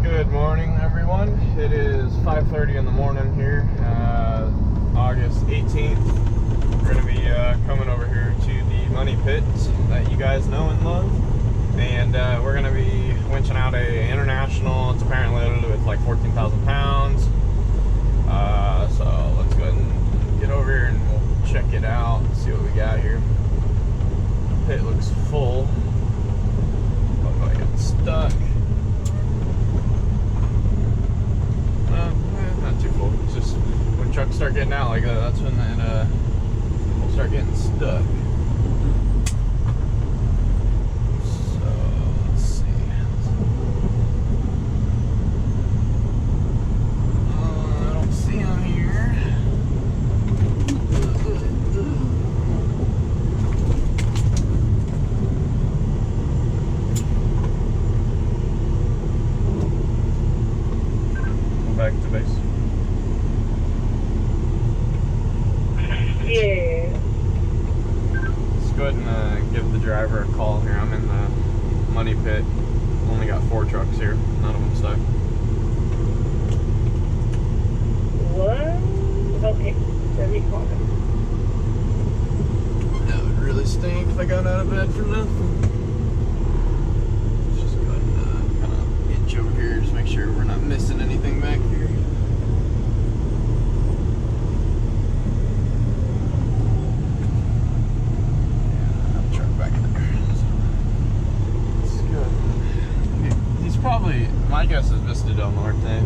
Good morning, everyone. It is 5:30 in the morning here, August 18th. We're going to be coming over here to the money pit that you guys know and love. And we're going to be winching out a international. It's apparently loaded with like 14,000 pounds. So let's go ahead and get over here and we'll check it out and see what we got here. The pit looks full. Look like it's stuck. Not too full. It's just when trucks start getting out like that, that's when it will start getting stuck. So let's see. I don't see them here. Go back to base. Yeah. Let's go ahead and give the driver a call here. I'm in the money pit. Only got 4 trucks here. None of them stuck. What? Okay, let me call him. That would really stink if I got out of bed for nothing. Let's just go ahead and kind of inch over here, just make sure we're not missing anything back here. Probably, my guess is Vista del Norte,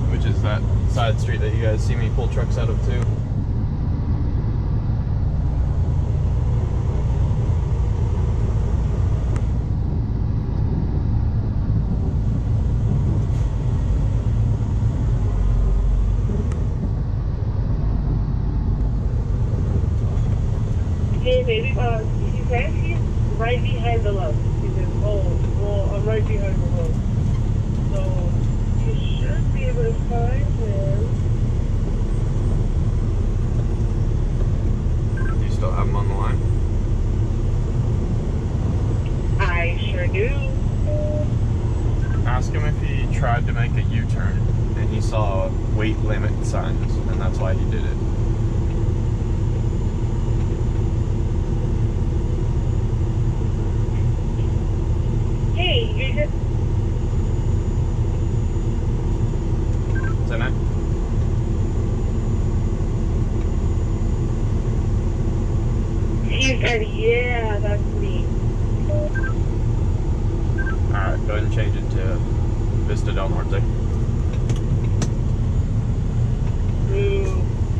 which is that side street that you guys see me pull trucks out of too. Hey, baby, he says he's right behind the love. He says, oh, well, I'm right behind the love. So, you should be able to find him. Do you still have him on the line? I sure do. Ask him if he tried to make a U-turn and he saw weight limit signs and that's why he did it. Hey, you just... Is that it? He said, yeah, that's me. Alright, go ahead and change it to Vista del Norte.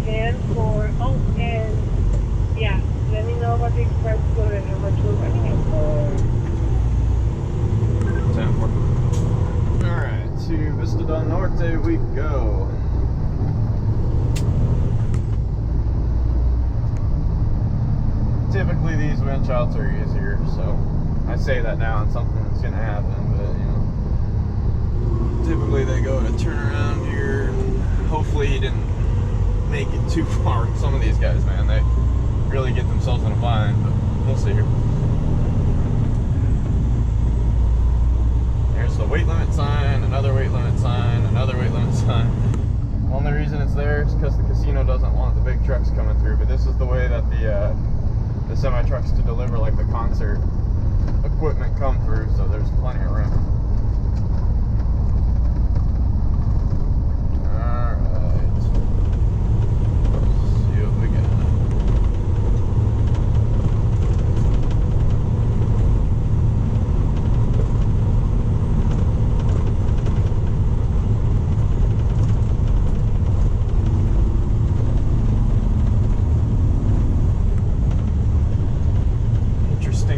10-4. Oh, and yeah, let me know about the express code and how much we're running it for. 10-4. Alright, to Vista del Norte we go. Typically these winch outs are easier, so I say that now and something's gonna happen, but you know, typically they go to turn around here and hopefully he didn't make it too far. Some of these guys, man, they really get themselves in a bind, but we'll see here. There's the weight limit sign, another weight limit sign, another weight limit sign. Only reason it's there is because the casino doesn't want the big trucks coming through, but this is the way that the semi-trucks to deliver like the concert equipment come through, so there's plenty of room. Alright. See what we got.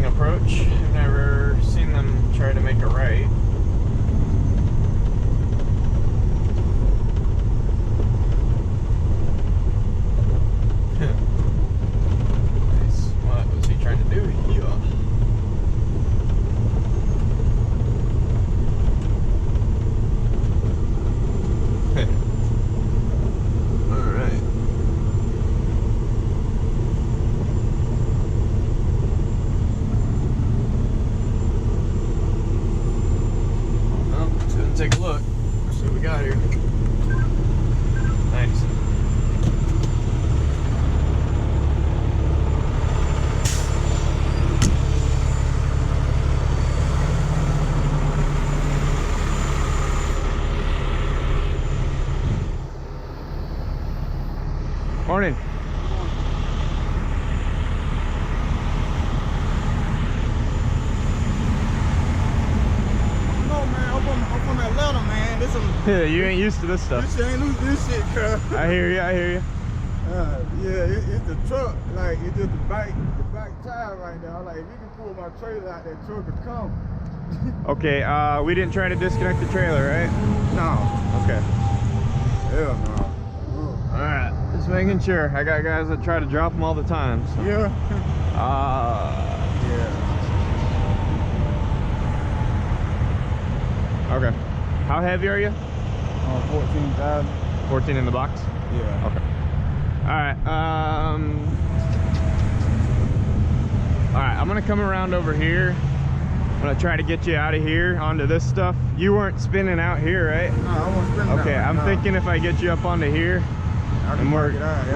Approach. I've never seen them try to make a right. a look. See what we got here. Nice. Morning. Yeah, you ain't used to this stuff. This ain't lose this shit, cuz. I hear you, I hear you. Yeah, it's the truck. Like, it's just the back tire right now. Like, if you can pull my trailer out, that truck will come. Okay, we didn't try to disconnect the trailer, right? No. Okay. Hell no. Alright, just making sure. I got guys that try to drop them all the time. So. Yeah. Yeah. Okay. How heavy are you? 14,000. 14 in the box? Yeah. Okay. Alright, alright, I'm gonna come around over here. I'm gonna try to get you out of here onto this stuff. You weren't spinning out here, right? No, I won't spin out. Okay, I'm thinking if I get you up onto here, and we're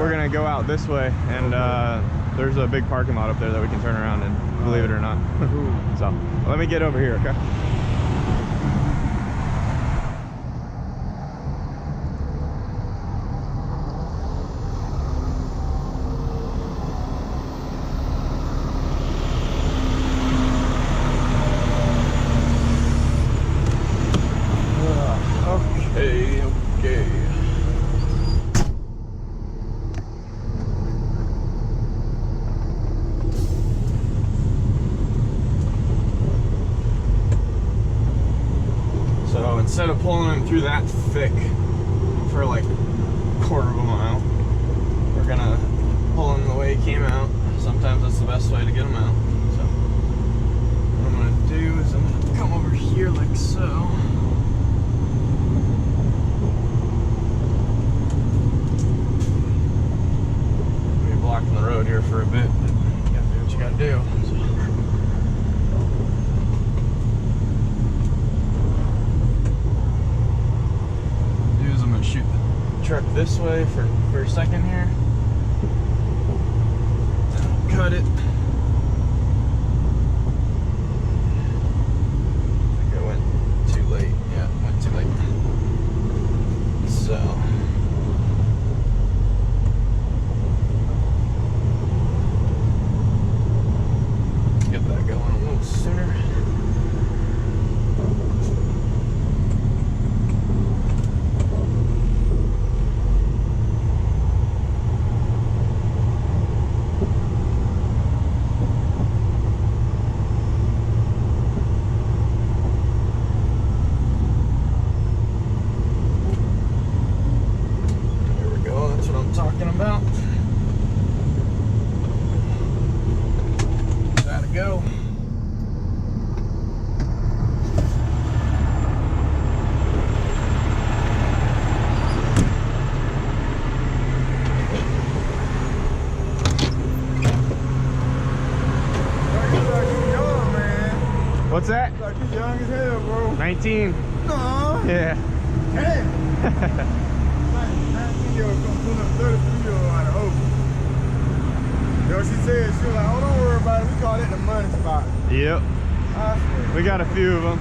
gonna go out this way, and there's a big parking lot up there that we can turn around in, believe it or not. So, let me get over here, okay? Okay. So instead of pulling them through that thick for like a quarter of a mile, we're gonna pull them the way he came out. Sometimes that's the best way to get them out. So what I'm gonna do is I'm gonna come over here like so. Blocking the road here for a bit, but you gotta do what you gotta do. So. I'm gonna shoot the truck this way for a second here. Then I'll cut it. I think I went too late. Yeah, went too late. So. Get that going a little sooner. There we go, that's what I'm talking about. Go. What's that? Like you young as hell, bro. 19. No. Yeah. Damn. 19-year-old come pull up 33-year-old out of Oakland. Yo, she said, she was like, oh, don't worry about it. We call it the money spot. Yep. I swear. We got a few of them.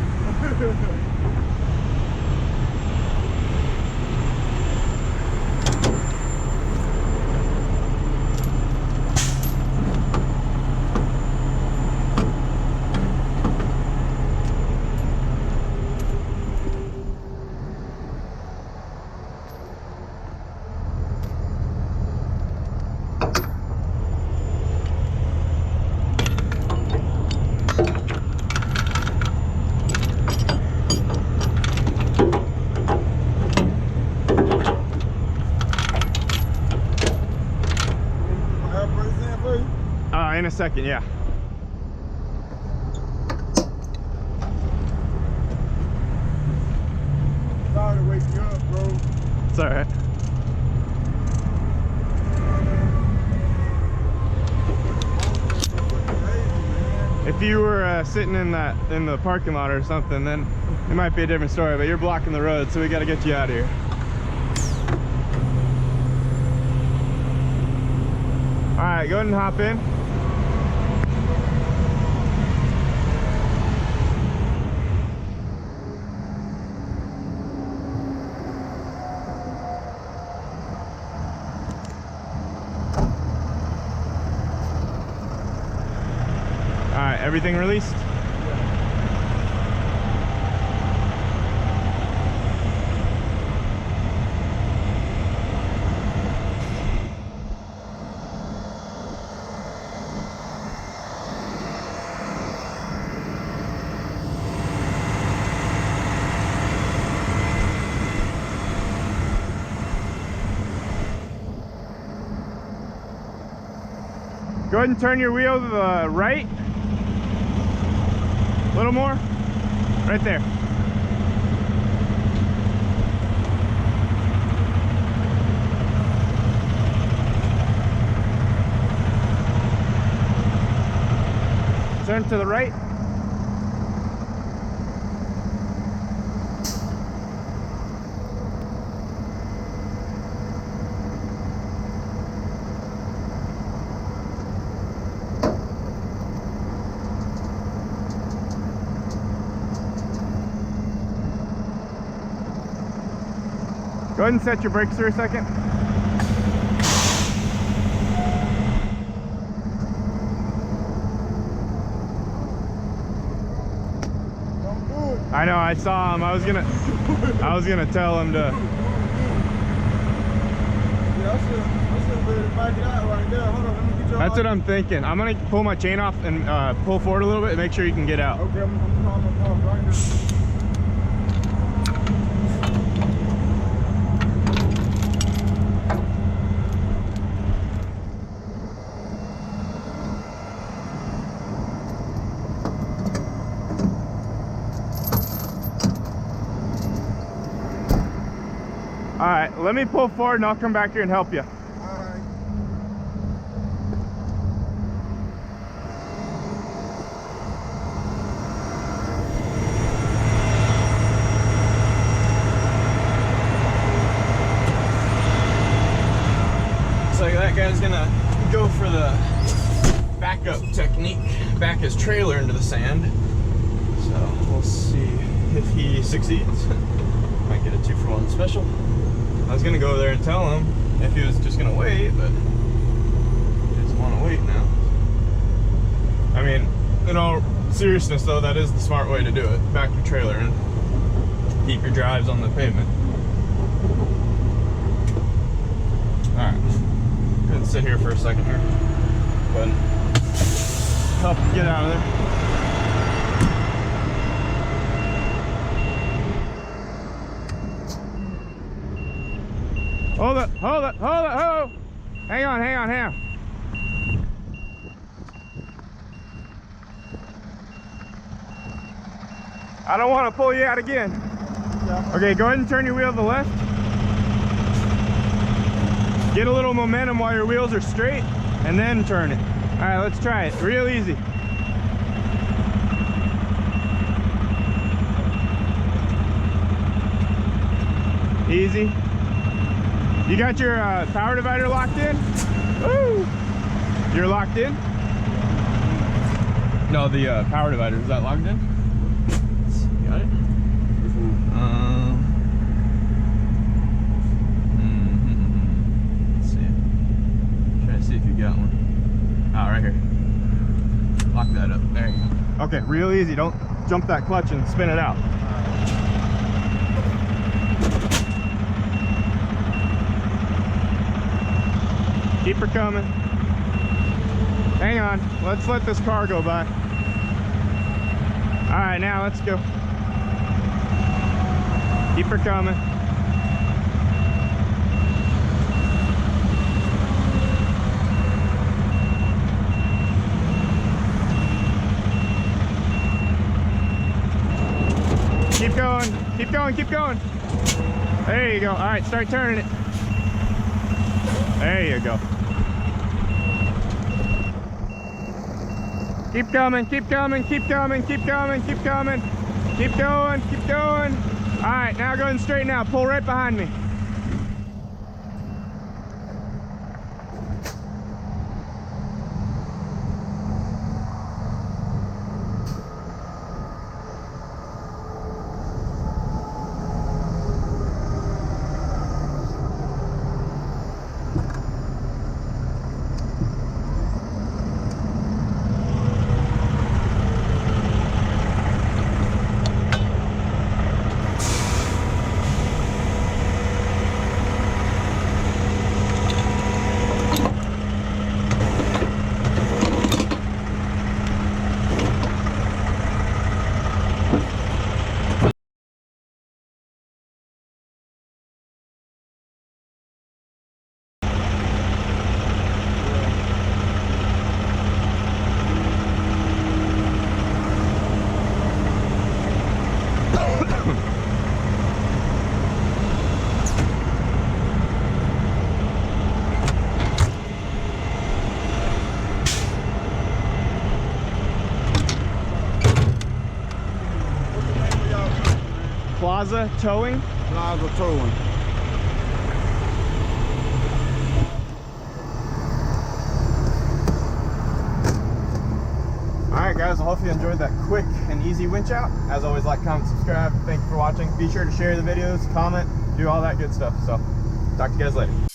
In a second, yeah. Sorry to wake you up, bro. It's all right. If you were sitting in the parking lot or something, then it might be a different story, but you're blocking the road, so we got to get you out of here. All right, go ahead and hop in. All right, everything released? Go ahead and turn your wheel to the right. A little more. Right there. Turn to the right. Go ahead and set your brakes for a second. I know, I saw him. I was gonna tell him to. Yeah, I should be able to back it out right there. Hold on, let me get your. That's what I'm thinking. I'm gonna pull my chain off and pull forward a little bit and make sure you can get out. Okay, I'm calling my car right now. All right, let me pull forward and I'll come back here and help you. Alright. Looks like that guy's gonna go for the backup technique, back his trailer into the sand. So we'll see if he succeeds. Might get a 2-for-1 special. I was gonna go over there and tell him if he was just gonna wait, but he doesn't want to wait now. I mean, in all seriousness though, that is the smart way to do it. Back your trailer and keep your drives on the pavement. Alright, go ahead and sit here for a second here. Go ahead and help him get out of there. Hold it, hold it, hold it, hold it. Hang on, hang on, hang on. I don't want to pull you out again. Yeah. Okay, go ahead and turn your wheel to the left. Get a little momentum while your wheels are straight, and then turn it. All right, let's try it. Real easy. Easy. You got your power divider locked in? Woo! You're locked in? No, the power divider, is that locked in? You got it? Let's see. Try to see if you got one. Ah, right here. Lock that up. There you go. Okay, real easy. Don't jump that clutch and spin it out. Keep her coming. Hang on. Let's let this car go by. All right, now let's go. Keep her coming. Keep going. Keep going. Keep going. There you go. All right, start turning it. There you go. Keep coming, keep coming, keep coming, keep coming, keep coming. Keep going, keep going. All right, now go ahead and straighten out. Pull right behind me. Plaza Towing. Plaza Towing. Alright guys, I hope you enjoyed that quick and easy winch out. As always, like, comment, subscribe. Thank you for watching. Be sure to share the videos, comment, do all that good stuff. So, talk to you guys later.